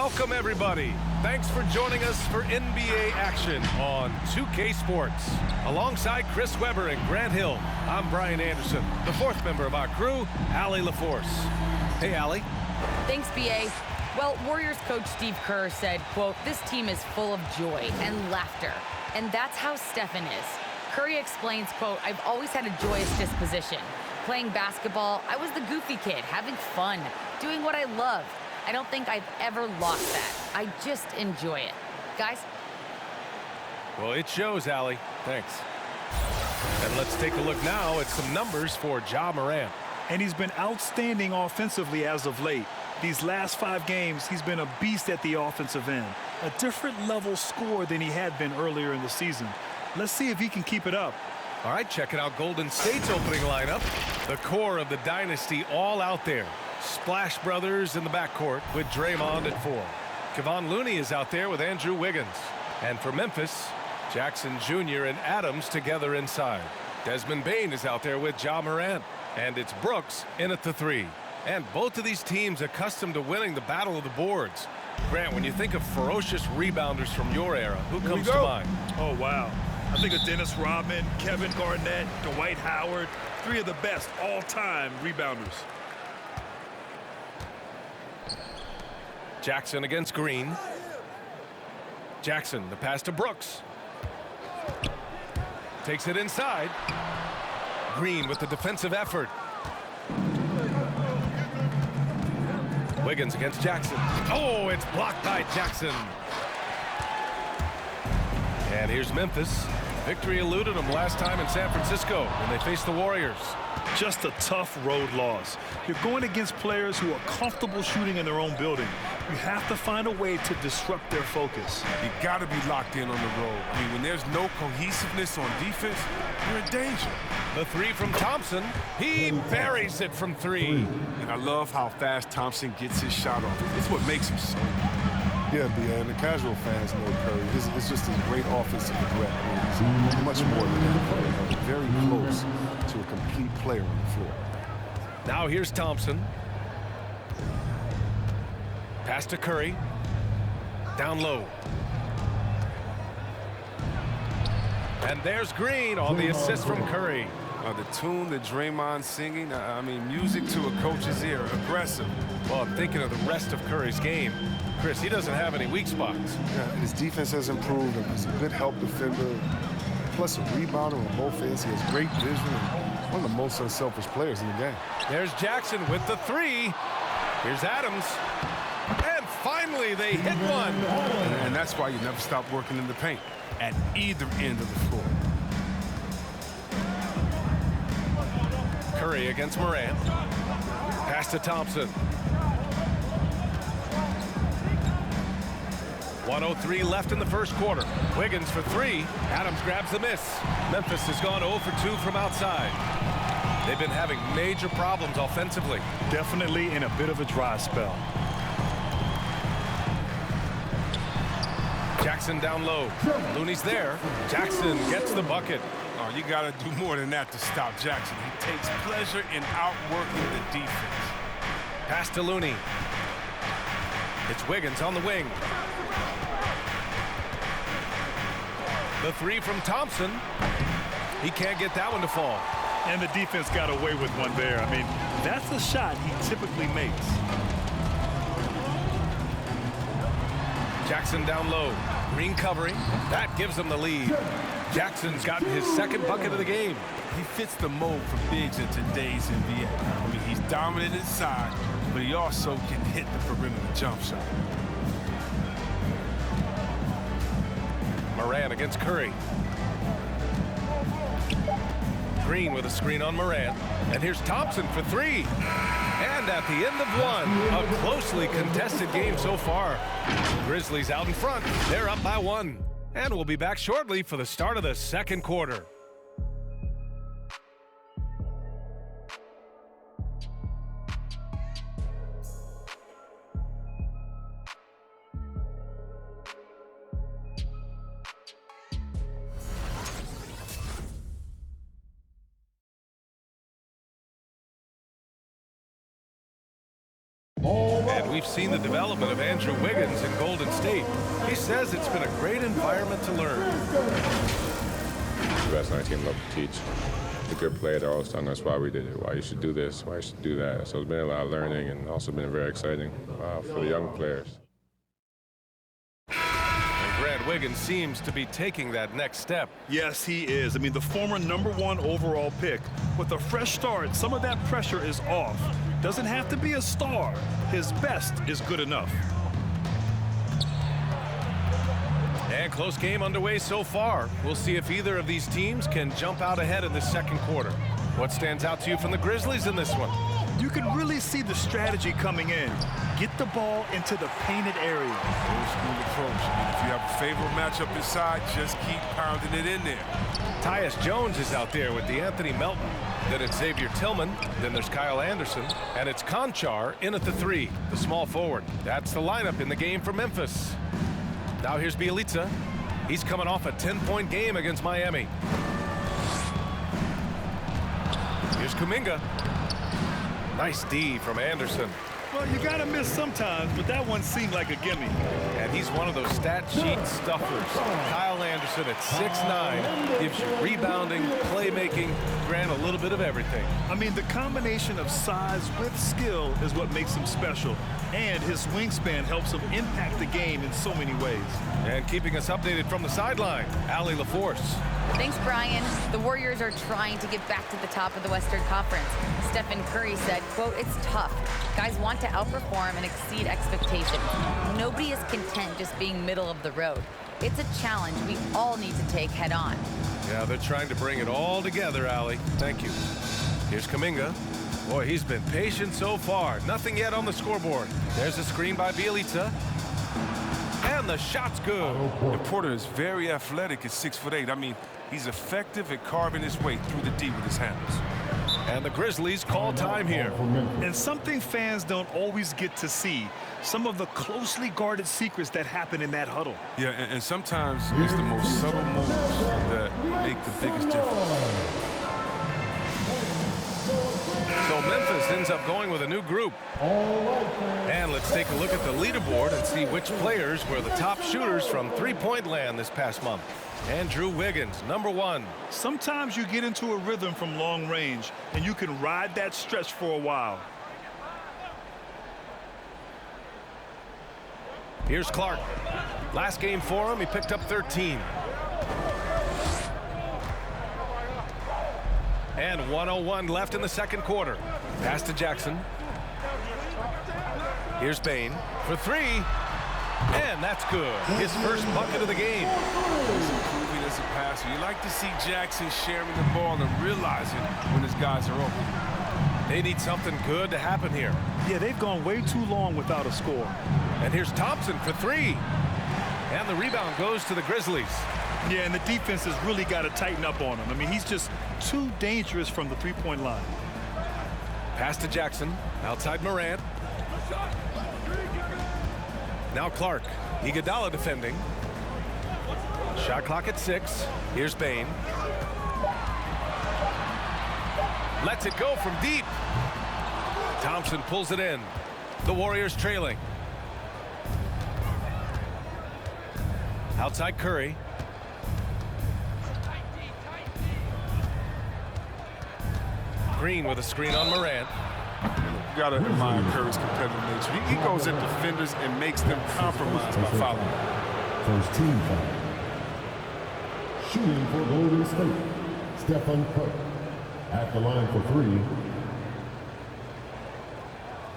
Welcome, everybody. Thanks for joining us for NBA action on 2K Sports. Alongside Chris Webber and Grant Hill, I'm Brian Anderson, the fourth member of our crew, Allie LaForce. Hey, Allie. Thanks, BA. Well, Warriors coach Steve Kerr said, quote, "This team is full of joy and laughter, and that's how Stephen is." Curry explains, quote, "I've always had a joyous disposition. Playing basketball, I was the goofy kid, having fun, doing what I love. I don't think I've ever lost that. I just enjoy it." Guys? Well, it shows, Allie. Thanks. And let's take a look now at some numbers for Ja Morant. And he's been outstanding offensively as of late. These last 5 games, he's been a beast at the offensive end. A different level scorer than he had been earlier in the season. Let's see if he can keep it up. All right, checking out Golden State's opening lineup. The core of the dynasty all out there. Splash Brothers in the backcourt with Draymond at 4. Kevon Looney is out there with Andrew Wiggins. And for Memphis, Jackson Jr. and Adams together inside. Desmond Bane is out there with Ja Morant. And it's Brooks in at the 3. And both of these teams accustomed to winning the battle of the boards. Grant, when you think of ferocious rebounders from your era, who comes to mind? Oh, wow. I think of Dennis Rodman, Kevin Garnett, Dwight Howard, 3 of the best all-time rebounders. Jackson against Green. Jackson, the pass to Brooks. Takes it inside. Green with the defensive effort. Wiggins against Jackson. Oh, it's blocked by Jackson. And here's Memphis. Victory eluded them last time in San Francisco when they faced the Warriors. Just a tough road loss. You're going against players who are comfortable shooting in their own building. You have to find a way to disrupt their focus. You got to be locked in on the road. I mean, when there's no cohesiveness on defense, you're in danger. The 3 from Thompson. He buries it from 3. And I love how fast Thompson gets his shot off. It's what makes him so. Yeah, and the casual fans know Curry. It's just a great offensive threat. He's much more than that. Very close to a complete player on the floor. Now here's Thompson. Pass to Curry. Down low. And there's Green on the assist from Curry. The tune that Draymond's singing, I mean, music to a coach's ear, aggressive. Well, I'm thinking of the rest of Curry's game. Chris, he doesn't have any weak spots. Yeah, his defense has improved, and he's a good help defender, plus a rebounder on both ends. He has great vision and one of the most unselfish players in the game. There's Jackson with the 3. Here's Adams. And finally, they hit one. And that's why you never stop working in the paint at either end of the floor. Curry against Morant. Pass to Thompson. 1:03 left in the first quarter. Wiggins for 3. Adams grabs the miss. Memphis has gone 0 for 2 from outside. They've been having major problems offensively. Definitely in a bit of a dry spell. Jackson down low. Looney's there. Jackson gets the bucket. Oh, you got to do more than that to stop Jackson. He takes pleasure in outworking the defense. Pass to Looney. It's Wiggins on the wing. The 3 from Thompson. He can't get that one to fall. And the defense got away with one there. I mean, that's a shot he typically makes. Jackson down low. Green covering. That gives them the lead. Jackson's gotten his 2nd bucket of the game. He fits the mold for bigs in today's NBA. I mean, he's dominant inside, but he also can hit the perimeter jump shot. Morant against Curry. Green with a screen on Morant. And here's Thompson for 3. And at the end of 1, a closely contested game so far. Grizzlies out in front. They're up by 1. And we'll be back shortly for the start of the second quarter. And we we've seen the development of Andrew Wiggins in Golden State. He says it's been a great environment to learn. The best on our team love to teach. The good player, they're always telling us why we did it, why you should do this, why you should do that. So it's been a lot of learning and also been very exciting for the young players. Wiggins seems to be taking that next step. Yes, he is. I mean, the former #1 overall pick. With a fresh start, some of that pressure is off. Doesn't have to be a star. His best is good enough. And close game underway so far. We'll see if either of these teams can jump out ahead in the second quarter. What stands out to you from the Grizzlies in this one? You can really see the strategy coming in. Get the ball into the painted area. Old school approach. If you have a favorable matchup inside, just keep pounding it in there. Tyus Jones is out there with DeAnthony Melton. Then it's Xavier Tillman. Then there's Kyle Anderson. And it's Conchar in at the 3, the small forward. That's the lineup in the game for Memphis. Now here's Bielitsa. He's coming off a 10-point game against Miami. Here's Kuminga. Nice D from Anderson. Well, you got to miss sometimes, but that one seemed like a gimme. And he's one of those stat sheet stuffers. Kyle Anderson at 6'9", gives you rebounding, playmaking, ran a little bit of everything. I mean, the combination of size with skill is what makes him special. And his wingspan helps him impact the game in so many ways. And keeping us updated from the sideline, Allie LaForce. Thanks, Brian. The Warriors are trying to get back to the top of the Western Conference. Stephen Curry said, quote, "It's tough. Guys want to outperform and exceed expectations. Nobody is content just being middle of the road. It's a challenge we all need to take head on." Yeah, they're trying to bring it all together, Allie. Thank you. Here's Kuminga. Boy, he's been patient so far. Nothing yet on the scoreboard. There's a screen by Bielitsa. And the shot's good. And Porter is very athletic at 6'8". I mean, he's effective at carving his way through the D with his hands. And the Grizzlies call time here. And something fans don't always get to see. Some of the closely guarded secrets that happen in that huddle. Yeah, and sometimes it's the most subtle moves that make the biggest difference. So Memphis ends up going with a new group. And let's take a look at the leaderboard and see which players were the top shooters from three-point land this past month. Andrew Wiggins, #1. Sometimes you get into a rhythm from long range, and you can ride that stretch for a while. Here's Clark. Last game for him, he picked up 13. And 1:01 left in the second quarter. Pass to Jackson. Here's Bane for 3. And that's good. His first bucket of the game. He's improving as a passer. You like to see Jackson sharing the ball and realizing when his guys are open. They need something good to happen here. Yeah, they've gone way too long without a score. And here's Thompson for 3. And the rebound goes to the Grizzlies. Yeah, and the defense has really got to tighten up on him. I mean, he's just too dangerous from the three-point line. Pass to Jackson. Outside Morant. Now Clark. Iguodala defending. Shot clock at 6. Here's Bane. Lets it go from deep. Thompson pulls it in. The Warriors trailing. Outside Curry. Green with a screen on Morant. You gotta admire Curry's competitive nature. He goes at defenders and makes them compromise by fouling. First team foul. Shooting for Golden State, Stephen Curry. At the line for 3.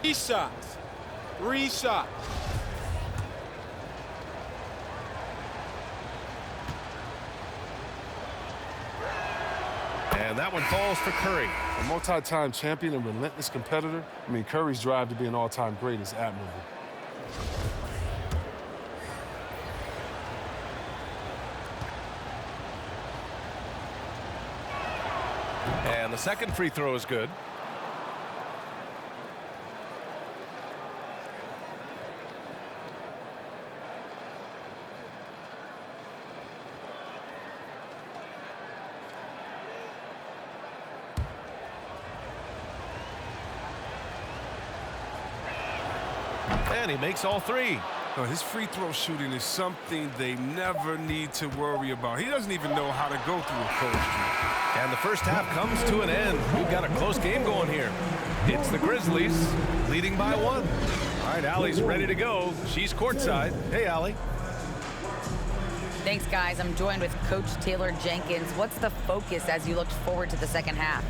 3 shots. 3 shots. And that one falls for Curry. A multi-time champion and relentless competitor. I mean, Curry's drive to be an all-time great is admirable. And the second free throw is good. and he makes all three. Oh, his free throw shooting is something they never need to worry about. He doesn't even know how to go through a cold streak. And the first half comes to an end. We've got a close game going here. It's the Grizzlies leading by 1. All right, Allie's ready to go. She's courtside. Hey, Allie. Thanks, guys. I'm joined with Coach Taylor Jenkins. What's the focus as you look forward to the second half?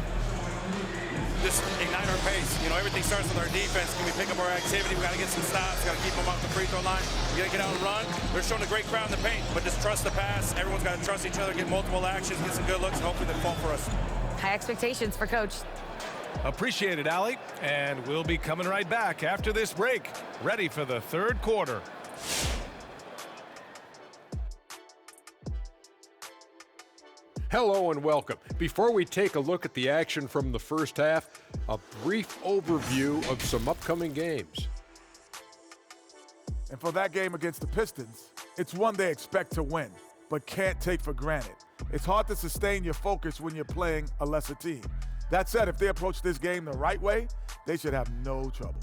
Just ignite our pace. You know, everything starts with our defense. Can we pick up our activity? We got to get some stops. Got to keep them off the free throw line. We got to get out and run. They're showing a great crowd in the paint, but just trust the pass. Everyone's got to trust each other, get multiple actions, get some good looks, and hopefully they fall for us. High expectations for Coach. Appreciate it, Allie. And we'll be coming right back after this break. Ready for the third quarter. Hello and welcome. Before we take a look at the action from the first half, a brief overview of some upcoming games. And for that game against the Pistons, it's one they expect to win, but can't take for granted. It's hard to sustain your focus when you're playing a lesser team. That said, if they approach this game the right way, they should have no trouble.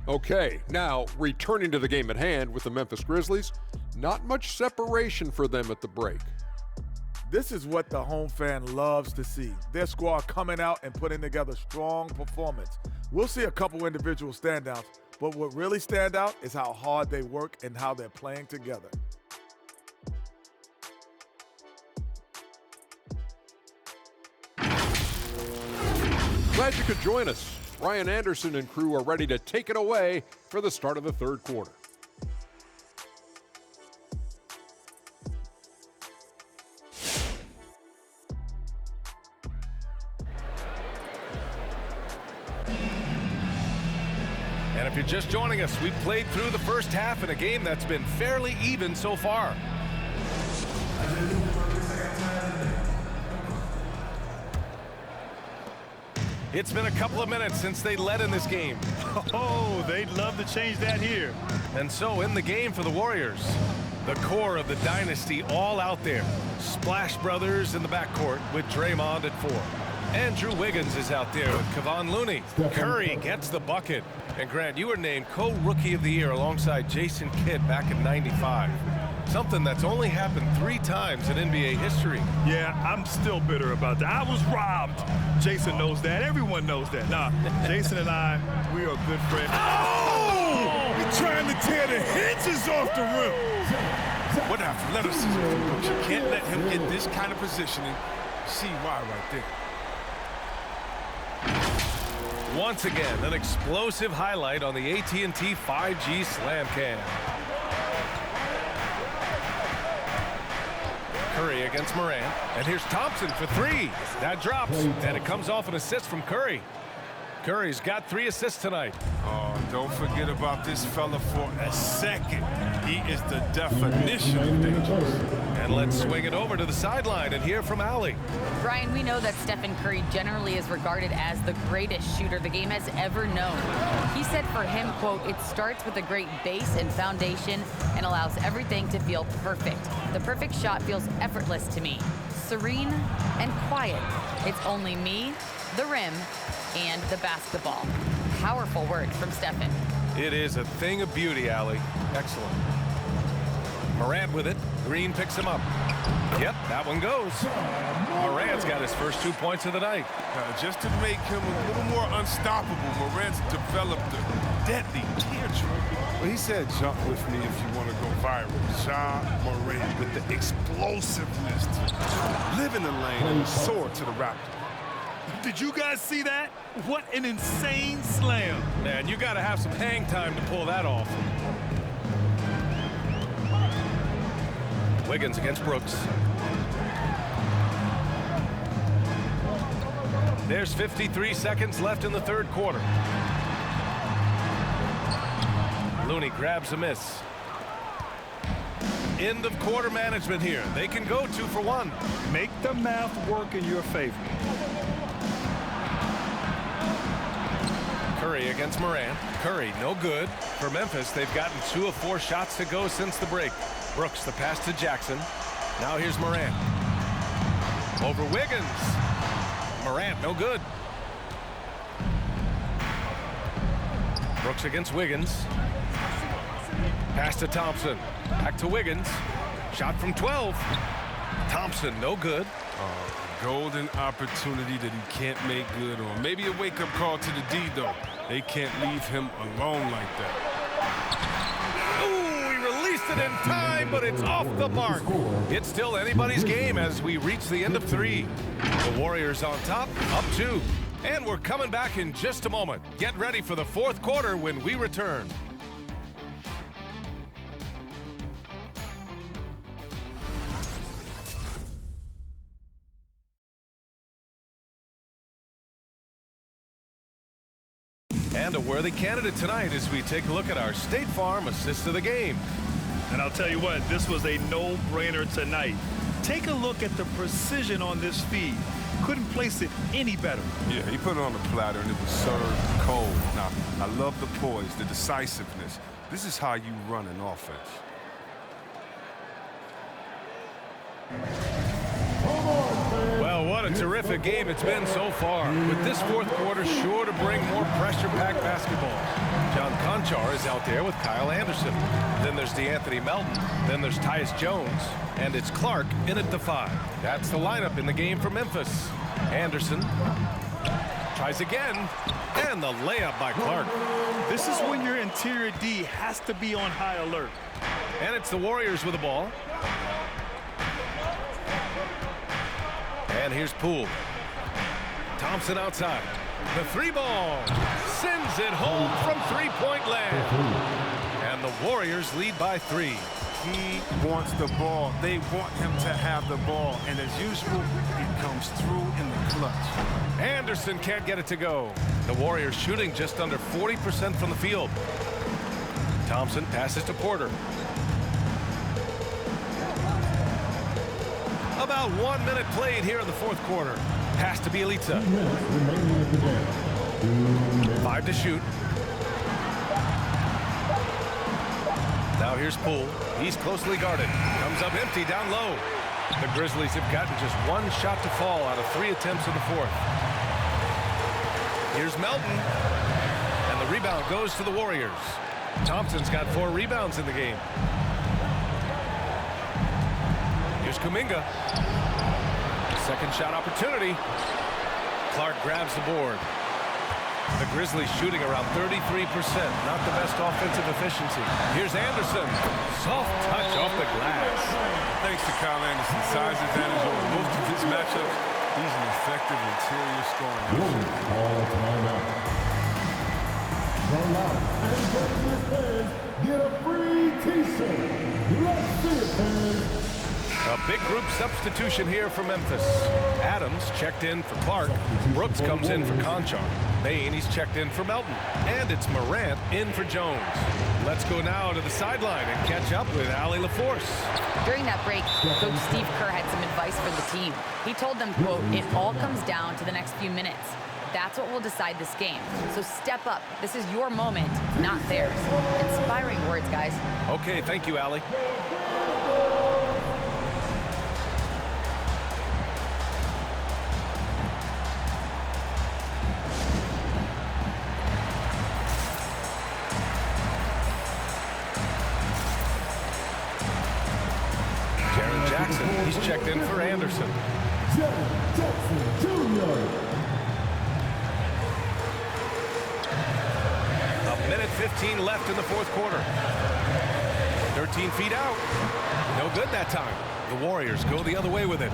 Okay, now returning to the game at hand with the Memphis Grizzlies, not much separation for them at the break. This is what the home fan loves to see. Their squad coming out and putting together strong performance. We'll see a couple individual standouts, but what really stand out is how hard they work and how they're playing together. Glad you could join us. Ryan Anderson and crew are ready to take it away for the start of the third quarter. And if you're just joining us, we've played through the first half in a game that's been fairly even so far. It's been a couple of minutes since they led in this game. Oh, they'd love to change that here. And so in the game for the Warriors, the core of the dynasty all out there. Splash Brothers in the backcourt with Draymond at 4. Andrew Wiggins is out there with Kevon Looney. Curry gets the bucket. And Grant, you were named co-rookie of the year alongside Jason Kidd back in '95. Something that's only happened 3 times in NBA history. Yeah, I'm still bitter about that. I was robbed. Jason knows that. Everyone knows that. Nah, Jason and I, we are good friends. Oh! He's trying to tear the hinges off the rim. What athleticism, coach. You can't let him get this kind of positioning. See why right there. Once again, an explosive highlight on the AT&T 5G Slam Cam. Curry against Morant, and here's Thompson for 3. That drops, and it comes off an assist from Curry. Curry's got 3 assists tonight. Oh, don't forget about this fella for a second. He is the definition of dangerous. And let's swing it over to the sideline and hear from Allie. Brian, we know that Stephen Curry generally is regarded as the greatest shooter the game has ever known. He said for him, quote, "It starts with a great base and foundation and allows everything to feel perfect. The perfect shot feels effortless to me, serene and quiet. It's only me, the rim, and the basketball." Powerful words from Stephen. It is a thing of beauty, Allie. Excellent. Morant with it. Green picks him up. Yep, that one goes. Morant's got his first 2 points of the night. Just to make him a little more unstoppable, Morant's developed a deadly teardrop. Well, he said jump with me if you want to go viral. John Morant with the explosiveness to live in the lane and soar to the Raptors. Did you guys see that? What an insane slam. Man, you got to have some hang time to pull that off. Wiggins against Brooks. There's 53 seconds left in the third quarter. Looney grabs a miss. End of quarter management here. They can go 2 for 1. Make the math work in your favor. Curry against Morant. Curry, no good. For Memphis, they've gotten 2 of 4 shots to go since the break. Brooks, the pass to Jackson. Now here's Morant. Over Wiggins. Morant, no good. Brooks against Wiggins. Pass to Thompson. Back to Wiggins. Shot from 12. Thompson, no good. Golden opportunity that he can't make good on. Maybe a wake-up call to the D, though. They can't leave him alone like that. Ooh, he released it in time, but it's off the mark. It's still anybody's game as we reach the end of 3. The Warriors on top, up 2. And we're coming back in just a moment. Get ready for the 4th quarter when we return. And a worthy candidate tonight as we take a look at our State Farm assist of the game. And I'll tell you what, this was a no-brainer tonight. Take a look at the precision on this feed. Couldn't place it any better. Yeah, he put it on the platter and it was served cold. Now, I love the poise, the decisiveness. This is how you run an offense. Well, what a terrific game it's been so far. With this 4th quarter sure to bring more pressure-packed basketball. John Conchar is out there with Kyle Anderson. Then there's DeAnthony Melton. Then there's Tyus Jones. And it's Clark in at the 5. That's the lineup in the game for Memphis. Anderson tries again. And the layup by Clark. This is when your interior D has to be on high alert. And it's the Warriors with the ball. And here's Poole. Thompson outside. The 3-ball sends it home from 3-point land. And the Warriors lead by 3. He wants the ball. They want him to have the ball. And as usual, he comes through in the clutch. Anderson can't get it to go. The Warriors shooting just under 40% from the field. Thompson passes to Porter. About 1 minute played here in the 4th quarter. Pass to Bielitsa. 5 to shoot. Now here's Poole. He's closely guarded. Comes up empty down low. The Grizzlies have gotten just 1 shot to fall out of 3 attempts in the 4th. Here's Melton. And the rebound goes to the Warriors. Thompson's got 4 rebounds in the game. Here's Kuminga. Second shot opportunity. Clark grabs the board. The Grizzlies shooting around 33%. Not the best offensive efficiency. Here's Anderson. Soft touch off the glass. Thanks to Kyle Anderson's size advantage over most of his matchups, he's an effective interior scoring. Get a free T-shirt. Let's see it, fans. A big group substitution here for Memphis. Adams checked in for Clark. Brooks comes in for Conchar. Bain, he's checked in for Melton. And it's Morant in for Jones. Let's go now to the sideline and catch up with Allie LaForce. During that break, Coach Steve Kerr had some advice for the team. He told them, quote, "It all comes down to the next few minutes. That's what will decide this game. So step up. This is your moment, not theirs." Inspiring words, guys. Okay, thank you, Allie. He's checked in for Anderson. Jackson Jr. A minute 15 left in the 4th quarter. 13 feet out. No good that time. The Warriors go the other way with it.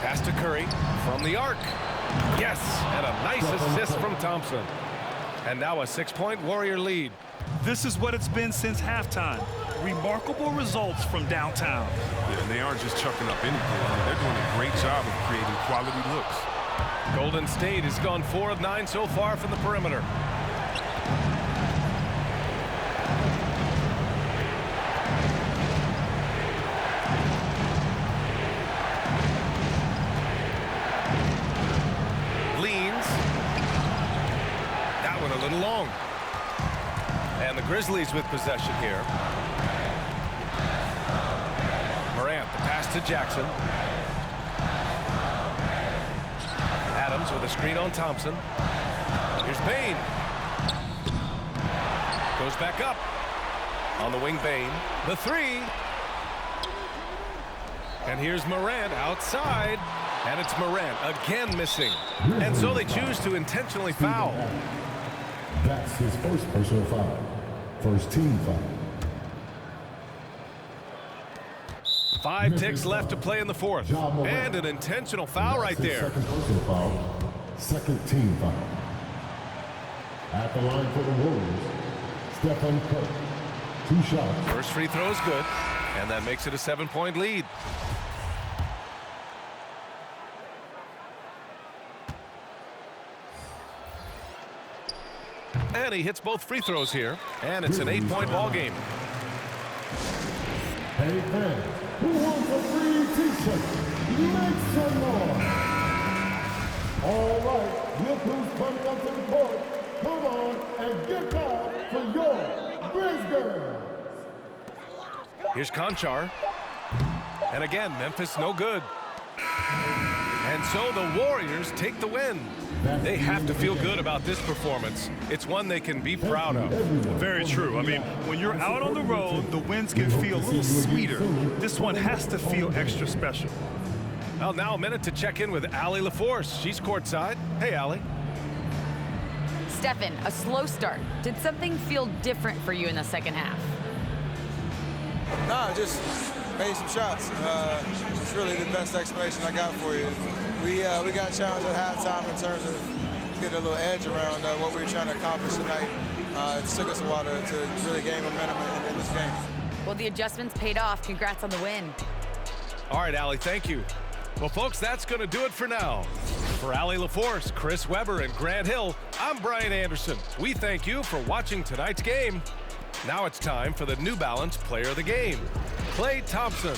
Pass to Curry from the arc. Yes, and a nice assist from Thompson. And now a 6-point Warrior lead. This is what it's been since halftime. Remarkable results from downtown. Yeah, and they aren't just chucking up anything. I mean, they're doing a great job of creating quality looks. Golden State has gone 4 of 9 so far from the perimeter. Leans. That one a little long. And the Grizzlies with possession here. Morant, the pass to Jackson. Adams with a screen on Thompson. Here's Bane. Goes back up. On the wing, Bane. The three. And here's Morant outside. And it's Morant again missing. And so they choose to intentionally foul. That's his first personal foul. First team foul. 5 ticks left to play in the fourth. And an intentional foul right there. Second personal foul. Second team foul. At the line for the Warriors, Stephen Curry. 2 shots. First free throw is good. And that makes it a 7-point lead. And he hits both free throws here. And it's an 8-point ball game. Hey fans, who wants a free t-shirt? Make some noise. All right, look who's coming up to the court. Come on and get down for your Grizzlies. Here's Conchar. And again, Memphis no good. And so the Warriors take the win. They have to feel good about this performance. It's one they can be proud of. Very true. I mean, when you're out on the road, the wins can feel a little sweeter. This one has to feel extra special. Well, now a minute to check in with Allie LaForce. She's courtside. Hey, Allie. Stephen, a slow start. Did something feel different for you in the second half? Nah, just made some shots. It's really the best explanation I got for you. We got challenged at halftime in terms of getting a little edge around what we were trying to accomplish tonight. It took us a while to really gain momentum in this game. Well, the adjustments paid off. Congrats on the win. All right, Allie, thank you. Well, folks, that's going to do it for now. For Allie LaForce, Chris Webber, and Grant Hill, I'm Brian Anderson. We thank you for watching tonight's game. Now it's time for the New Balance Player of the Game, Klay Thompson.